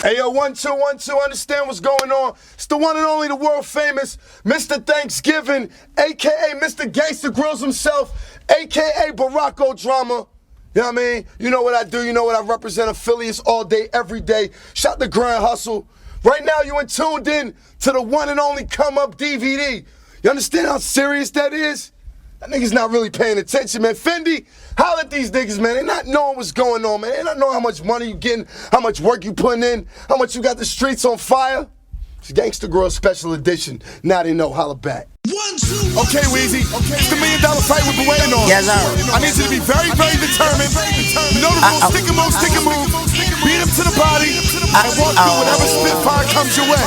Hey yo, 1 2 1 2. Understand what's going on? It's the one and only, the world famous Mr. Thanksgiving, aka Mr. Gangsta Grillz himself, aka Baracko Drama. You know what I mean? You know what I do. You know what I represent. Affiliates all day, every day. Shout the Grand Hustle. Right now, you in tuned in to the one and only Come Up DVD. You understand how serious that is? That nigga's not really paying attention, man. Fendi, holla at these niggas, man. They not knowing what's going on, man. They not knowing how much money you getting, how much work you putting in, how much you got the streets on fire. It's Gangsta Grillz Special Edition. Now they know, holla back. Okay, Weezy, it's the $1 million fight we've been waiting on. Yes, sir. I need you to be very, very determined. You know the rules, stick and move, stick and move. Beat him to the body and walk through whatever spitfire comes your way.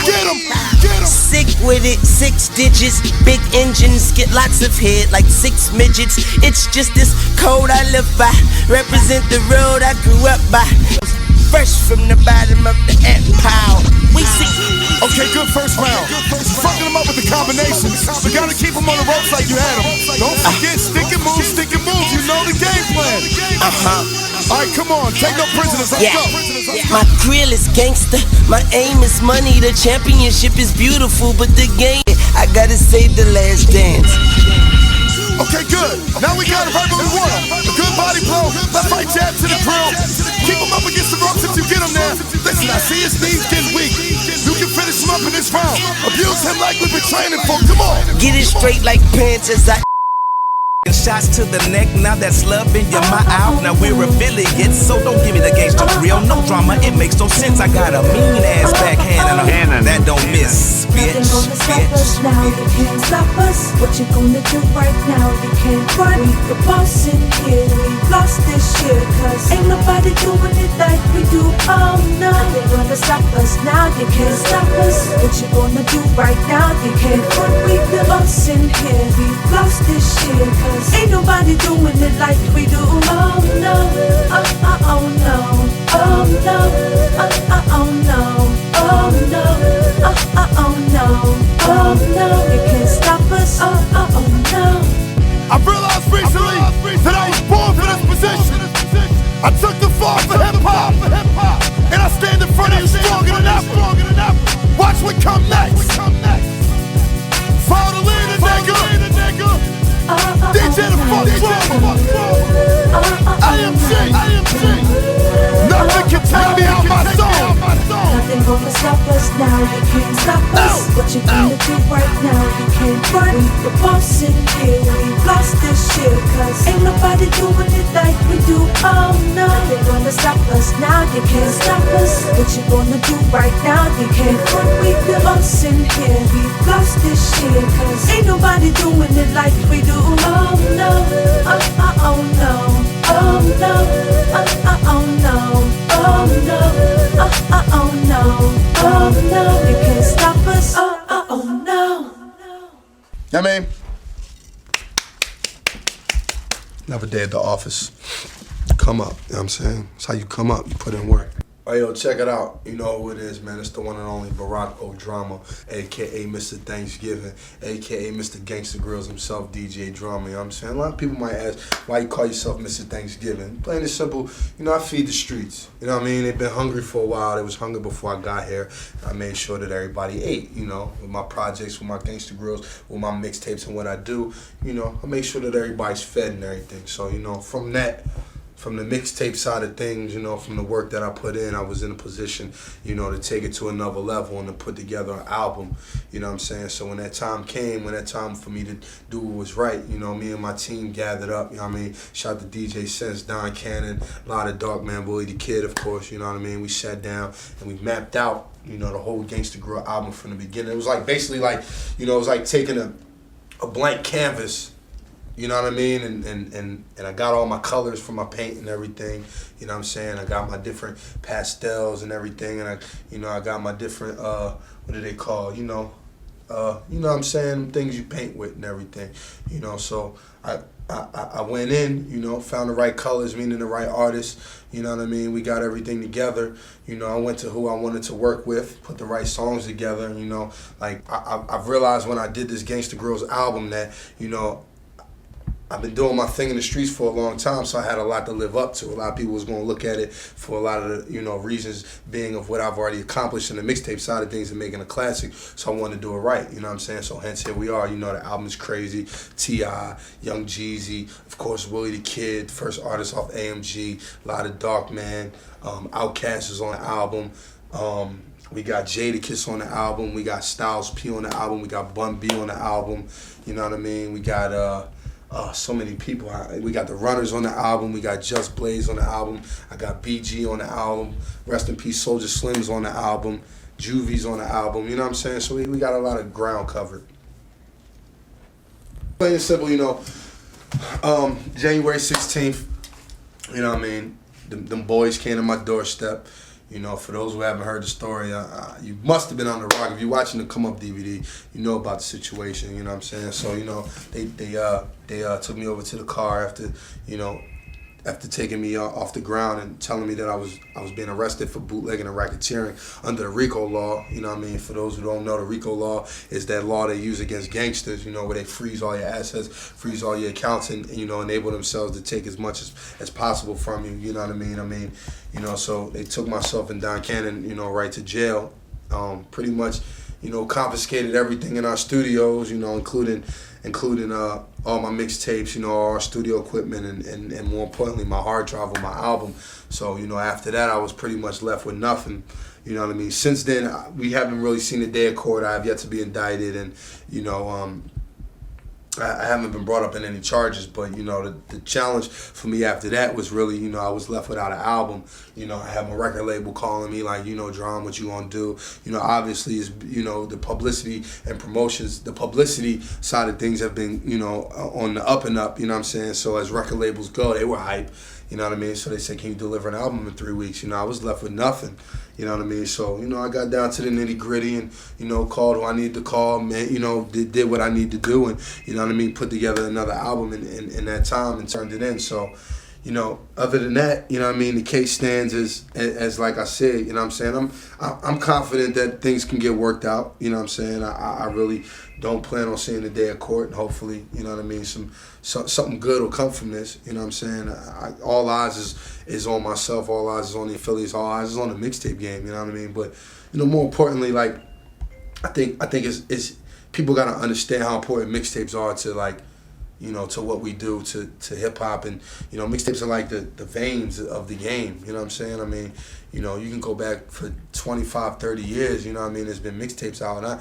Get him, get him. Sick with it, 6 digits, big engines, get lots of head like 6 midgets. It's just this code I live by, represent the road I grew up by. Fresh from the bottom of the empire. We see. Okay, good first round. Fucking them up with the combinations. You gotta keep them on the ropes like you had them. Don't forget, stick and move, stick and move. You know the game plan. Alright, come on, take no prisoners, let's go. My grill is gangster, my aim is money. The championship is beautiful, but the game, I gotta save the last dance. Okay, good. Now we got it right where we want him. A good body blow, left right jab to the grill. Keep him up against the ropes if you get him there. Listen, I see his knees getting weak. You can finish him up in this round. Abuse him like we've been training for. Come on. Get it straight like pants as I shots to the neck, now that's love in your my out. Now we're affiliates, so don't give me the gangsta grill. No drama, it makes no sense. I got a mean ass backhand and a that don't miss. Bitch, Nothing gonna stop us now, you can't stop us. What you gonna do right now, you can't run. We the boss in here, we lost this year. Cause ain't nobody doing it like we do, oh no. Nothing gonna stop us now, you can't stop us. What you gonna do right now, you can't run. We the boss in here, we lost this year. Cause ain't nobody doing it like we do, oh no. Oh no, oh no, oh no, oh no, oh no, oh no, you can't stop us, oh no. I realized recently that I was born for this position. I took the fall for hip-hop, and I stand in front of you stronger than ever. Watch what come next. Follow the leader, nigga. DJ the funk drama. IMG. Nothing can take me out my zone. Nothing gonna stop us now, you can't stop us. What you gonna do right now, you can't run. We the boss in here, we lost this year. Cause ain't nobody doing it like we do, oh no. Nothing gonna stop us now, you can't stop us. What you gonna do right now, you can't run. We the boss in here, we lost this year. Cause ain't nobody doing it like we do, oh no. Oh no, oh no, oh no, oh no, oh no, oh no, you can't stop us, oh no. I mean, never day at the office. Come up, you know what I'm saying? That's how you come up, you put in work. Hey, yo, check it out. You know who it is, man. It's the one and only Baracko Drama, a.k.a. Mr. Thanksgiving, a.k.a. Mr. Gangsta Grillz himself, DJ Drama, you know what I'm saying? A lot of people might ask, why you call yourself Mr. Thanksgiving? Plain and simple, you know, I feed the streets. You know what I mean? They've been hungry for a while. They was hungry before I got here. I made sure that everybody ate, you know, with my projects, with my Gangsta Grillz, with my mixtapes and what I do. You know, I make sure that everybody's fed and everything. So, you know, from the mixtape side of things, you know, from the work that I put in, I was in a position, you know, to take it to another level and to put together an album, you know what I'm saying? So when that time came, when that time for me to do what was right, you know, me and my team gathered up, you know what I mean? Shout out to DJ Sense, Don Cannon, a lot of Dark Man, Bully the Kid, of course, you know what I mean? We sat down and we mapped out, you know, the whole Gangsta Grillz album from the beginning. It was like basically like, you know, it was like taking a blank canvas. You know what I mean? And I got all my colors for my paint and everything. You know what I'm saying? I got my different pastels and everything, and I got my different what do they call? You know what I'm saying? Things you paint with and everything. You know, so I went in, you know, found the right colors, meaning the right artists. You know what I mean? We got everything together. You know, I went to who I wanted to work with, put the right songs together. You know, like I've realized when I did this Gangsta Grillz album that, you know, I've been doing my thing in the streets for a long time, so I had a lot to live up to. A lot of people was going to look at it for a lot of the, reasons being of what I've already accomplished in the mixtape side of things and making a classic. So I wanted to do it right, you know what I'm saying? So hence here we are, the album's crazy. T.I., Young Jeezy, of course Willie the Kid, first artist off AMG, a lot of Dark Man, Outkast is on the album. We got Jadakiss on the album, we got Styles P on the album, we got Bun B on the album, you know what I mean? We got so many people. We got the Runners on the album. We got Just Blaze on the album. I got BG on the album. Rest in peace, Soulja Slim's on the album. Juvie's on the album. You know what I'm saying? So we got a lot of ground covered. Plain and simple, January 16th, you know what I mean? Them boys came to my doorstep. For those who haven't heard the story, you must have been on the rock. If you're watching the Come Up DVD, you know about the situation, you know what I'm saying? So, they took me over to the car after taking me off the ground and telling me that I was being arrested for bootlegging and racketeering under the RICO law. You know what I mean? For those who don't know, the RICO law is that law they use against gangsters, where they freeze all your assets, freeze all your accounts, and enable themselves to take as much as possible from you. You know what I mean? So they took myself and Don Cannon, right to jail. Pretty much, confiscated everything in our studios, including all my mixtapes, all our studio equipment, and more importantly, my hard drive of my album. So, after that, I was pretty much left with nothing. You know what I mean? Since then, we haven't really seen the day of court. I have yet to be indicted, and, I haven't been brought up in any charges, but, the challenge for me after that was really, I was left without an album. I had my record label calling me like, Drum, what you gonna do? Obviously, is the publicity and promotions, the publicity side of things have been, on the up and up, you know what I'm saying? So as record labels go, they were hype. You know what I mean? So they said, can you deliver an album in 3 weeks? I was left with nothing. You know what I mean? So, I got down to the nitty gritty and, called who I needed to call, man, did what I need to do and, you know what I mean, put together another album in that time and turned it in. So, other than that, the case stands as like I said, you know what I'm saying? I'm confident that things can get worked out, you know what I'm saying? I really don't plan on seeing the day of court, and hopefully, you know what I mean, something good will come from this, you know what I'm saying? All eyes is on myself, all eyes is on the affiliates, all eyes is on the mixtape game, you know what I mean? But, more importantly, like, I think it's people gotta understand how important mixtapes are to, like, to what we do to hip hop, and mixtapes are like the veins of the game. You know what I'm saying? I mean, you can go back for 25, 30 years. You know what I mean? There's been mixtapes out, and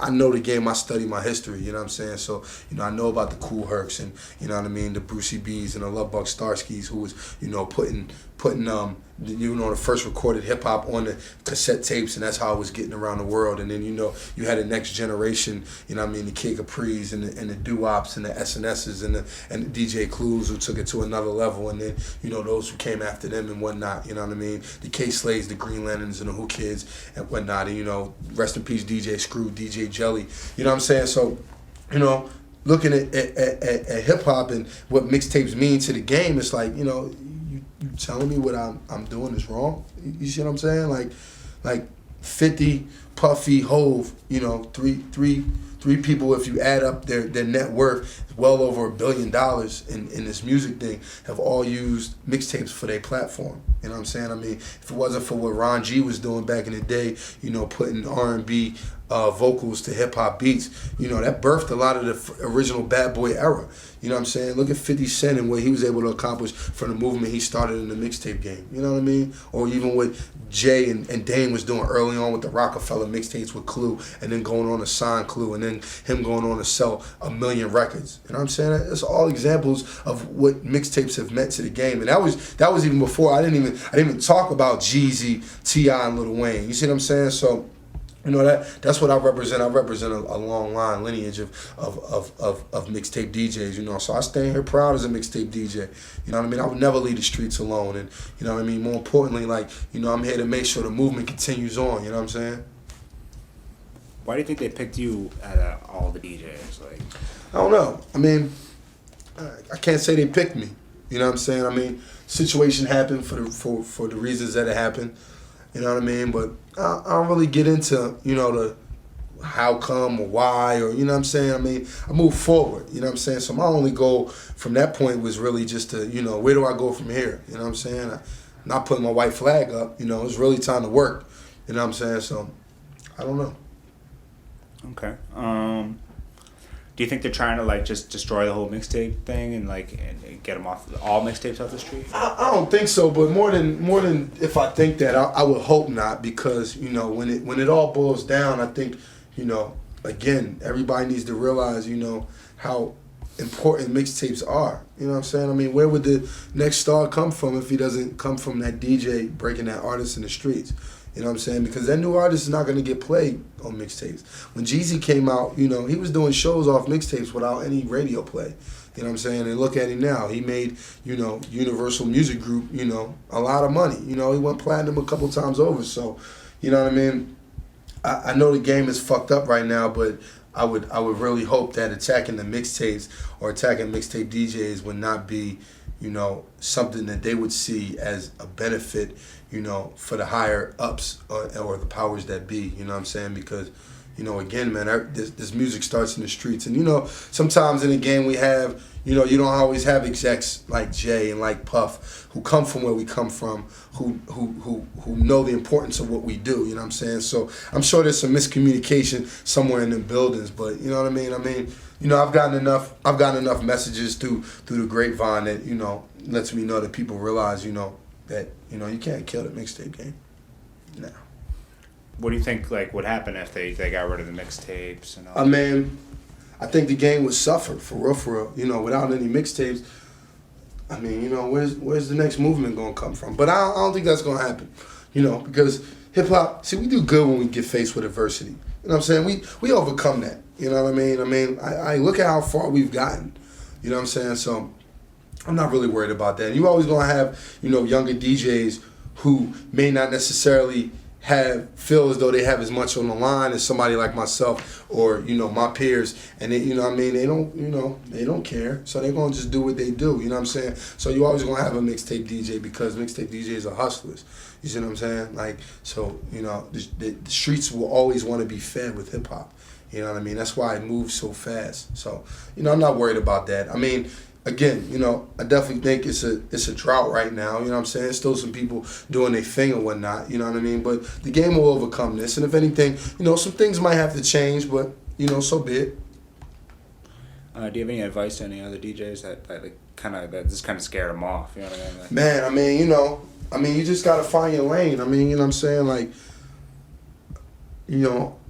I know the game. I study my history. You know what I'm saying? So I know about the Cool Hercs and the Brucey B's and the Love Bug Starskis, who was putting the first recorded hip hop on the cassette tapes, and that's how it was getting around the world. And then you had the next generation, the Kid Capris and the Doo-Wops and the SNSs and the DJ Clues, who took it to another level, and then those who came after them and whatnot. You know what I mean? The K-Slays, the Green Lanterns, and the Who Kids and whatnot. And rest in peace, DJ Screw, DJ Jelly. You know what I'm saying? So, looking at hip hop and what mixtapes mean to the game, it's like you telling me what I'm doing is wrong. You see what I'm saying? Like 50, Puffy, Hove, three people, if you add up their net worth, well over $1 billion in this music thing, have all used mixtapes for their platform. You know what I'm saying? I mean, if it wasn't for what Ron G was doing back in the day, putting R&B vocals to hip-hop beats, that birthed a lot of the original Bad Boy era. You know what I'm saying? Look at 50 Cent and what he was able to accomplish from the movement he started in the mixtape game. You know what I mean? Or even what Jay and Dame was doing early on with the Rockefeller mixtapes with Clue, and then going on to sign Clue, and then him going on to sell 1 million records. You know what I'm saying? That's all examples of what mixtapes have meant to the game. And that was even before I didn't even talk about Jeezy, T.I., and Lil Wayne. You see what I'm saying? So, that's what I represent. I represent a long line lineage of mixtape DJs, So I stand here proud as a mixtape DJ. You know what I mean? I would never leave the streets alone. And you know what I mean? More importantly, I'm here to make sure the movement continues on, you know what I'm saying? Why do you think they picked you out of all the DJs? I don't know. I mean, I can't say they picked me. You know what I'm saying? I mean, situation happened for the reasons that it happened. You know what I mean? But I don't really get into, how come or why, or you know what I'm saying. I mean, I move forward. You know what I'm saying. So my only goal from that point was really just to, you know, where do I go from here? You know what I'm saying. Not putting my white flag up. You know, it's really time to work. You know what I'm saying. So I don't know. Okay. Do you think they're trying to like just destroy the whole mixtape thing and like and get them off all mixtapes off the street? I don't think so, but more than if I think that, I would hope not, because you know when it all boils down, I think, you know, again, everybody needs to realize, you know, how important mixtapes are. You know what I'm saying? I mean, where would the next star come from if he doesn't come from that DJ breaking that artist in the streets? You know what I'm saying? Because that new artist is not going to get played on mixtapes. When Jeezy came out, you know, he was doing shows off mixtapes without any radio play. You know what I'm saying? And look at him now. He made, you know, Universal Music Group, you know, a lot of money. You know, he went platinum a couple times over. So, you know what I mean? I know the game is fucked up right now, but I would really hope that attacking the mixtapes or attacking mixtape DJs would not be, you know, something that they would see as a benefit, you know, for the higher ups or the powers that be. You know what I'm saying? Because, you know, again, man, this music starts in the streets. And, you know, sometimes in the game we have, you know, you don't always have execs like Jay and like Puff who come from where we come from, who know the importance of what we do, you know what I'm saying? So I'm sure there's some miscommunication somewhere in the buildings, but you know what I mean? I mean, you know, I've gotten enough messages through the grapevine that, you know, lets me know that people realize, you know, that, you know, you can't kill the mixtape game. No. What do you think like would happen if they got rid of the mixtapes and all? I mean, I think the game would suffer for real. You know, without any mixtapes, I mean, you know, where's the next movement gonna come from? But I don't think that's gonna happen. You know, because hip hop, see, we do good when we get faced with adversity. You know what I'm saying? We overcome that. You know what I mean? I mean, I look at how far we've gotten. You know what I'm saying? So I'm not really worried about that. And you always gonna have, you know, younger DJs who may not necessarily feel as though they have as much on the line as somebody like myself or, you know, my peers, and they, you know what I mean, they don't care, so they're gonna just do what they do, you know what I'm saying? So you always gonna have a mixtape DJ because mixtape DJs are hustlers, you see what I'm saying? Like, so, you know, the streets will always want to be fed with hip hop, you know what I mean? That's why it moves so fast. So, you know, I'm not worried about that. I mean, again, you know, I definitely think it's a drought right now, you know what I'm saying? Still some people doing their thing and whatnot, you know what I mean? But the game will overcome this, and if anything, you know, some things might have to change, but, you know, so be it. Do you have any advice to any other DJs that like that just kind of scared them off, you know what I mean? Like, man, I mean, you know, you just got to find your lane. I mean, you know what I'm saying? Like, you know,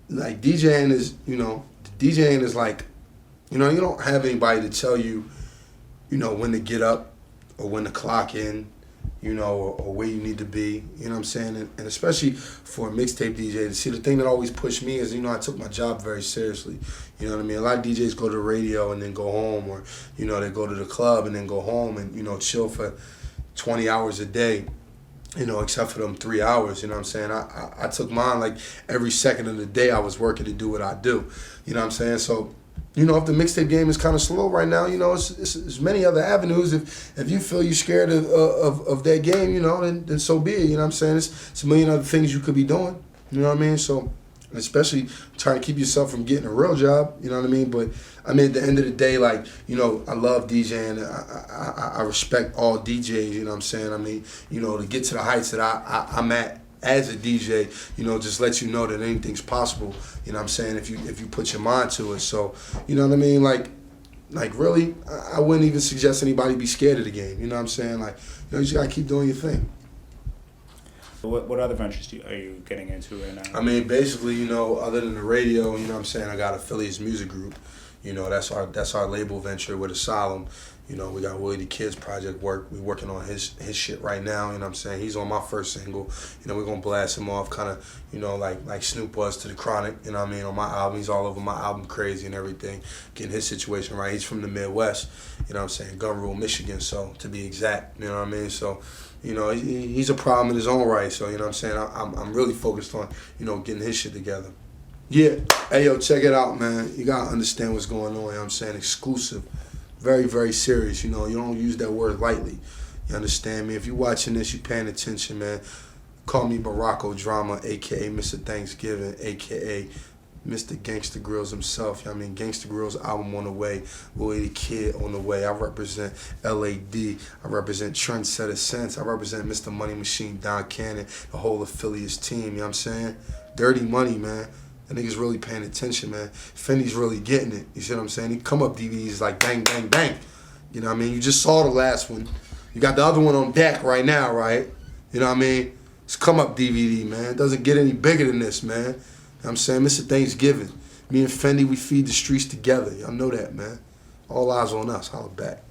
like DJing is like, you know, you don't have anybody to tell you, you know, when to get up or when to clock in, you know, or where you need to be, you know what I'm saying? And especially for a mixtape DJ, to see, the thing that always pushed me is, you know, I took my job very seriously. You know what I mean? A lot of DJs go to the radio and then go home, or, you know, they go to the club and then go home and, you know, chill for 20 hours a day, you know, except for them 3 hours, you know what I'm saying? I took mine like every second of the day I was working to do what I do, you know what I'm saying? So, you know, if the mixtape game is kind of slow right now, you know, it's many other avenues. If you feel you're scared of that game, you know, then so be it. You know what I'm saying? It's a million other things you could be doing. You know what I mean? So, especially trying to keep yourself from getting a real job. You know what I mean? But I mean, at the end of the day, like, you know, I love DJing. I respect all DJs. You know what I'm saying? I mean, you know, to get to the heights that I'm at as a DJ, you know, just let you know that anything's possible, you know what I'm saying, if you put your mind to it. So, you know what I mean, like really, I wouldn't even suggest anybody be scared of the game, you know what I'm saying? Like, you know, you just gotta keep doing your thing. What other ventures are you getting into right now? I mean, basically, you know, other than the radio, you know what I'm saying, I got Affiliates Music Group. You know, that's our label venture with Asylum. You know, we got Willie the Kid's project work. We're working on his shit right now, you know what I'm saying? He's on my first single. You know, we're gonna blast him off kind of, you know, like Snoop was to the Chronic, you know what I mean, on my album. He's all over my album, Crazy and everything, getting his situation right. He's from the Midwest, you know what I'm saying, Gun Rule, Michigan, so to be exact, you know what I mean? So, you know, he's a problem in his own right, so, you know what I'm saying, I'm really focused on, you know, getting his shit together. Yeah, hey yo, check it out, man. You gotta understand what's going on, you know what I'm saying, exclusive. Very, very serious, you know, you don't use that word lightly. You understand me? If you're watching this, you paying attention, man. Call me Baracko Drama, a.k.a. Mr. Thanksgiving, a.k.a. Mr. Gangsta Grillz himself. You know what I mean? Gangsta Grillz album on the way. Willie the Kid on the way. I represent LAD. I represent Trendsetter Sense. I represent Mr. Money Machine, Don Cannon, the whole affiliates team. You know what I'm saying? Dirty Money, man. That nigga's really paying attention, man. Fendi's really getting it. You see what I'm saying? He come up DVDs like bang, bang, bang. You know what I mean? You just saw the last one. You got the other one on deck right now, right? You know what I mean? It's come up DVD, man. It doesn't get any bigger than this, man. You know what I'm saying? Mr. Thanksgiving. Me and Fendi, we feed the streets together. Y'all know that, man. All eyes on us. Holla back.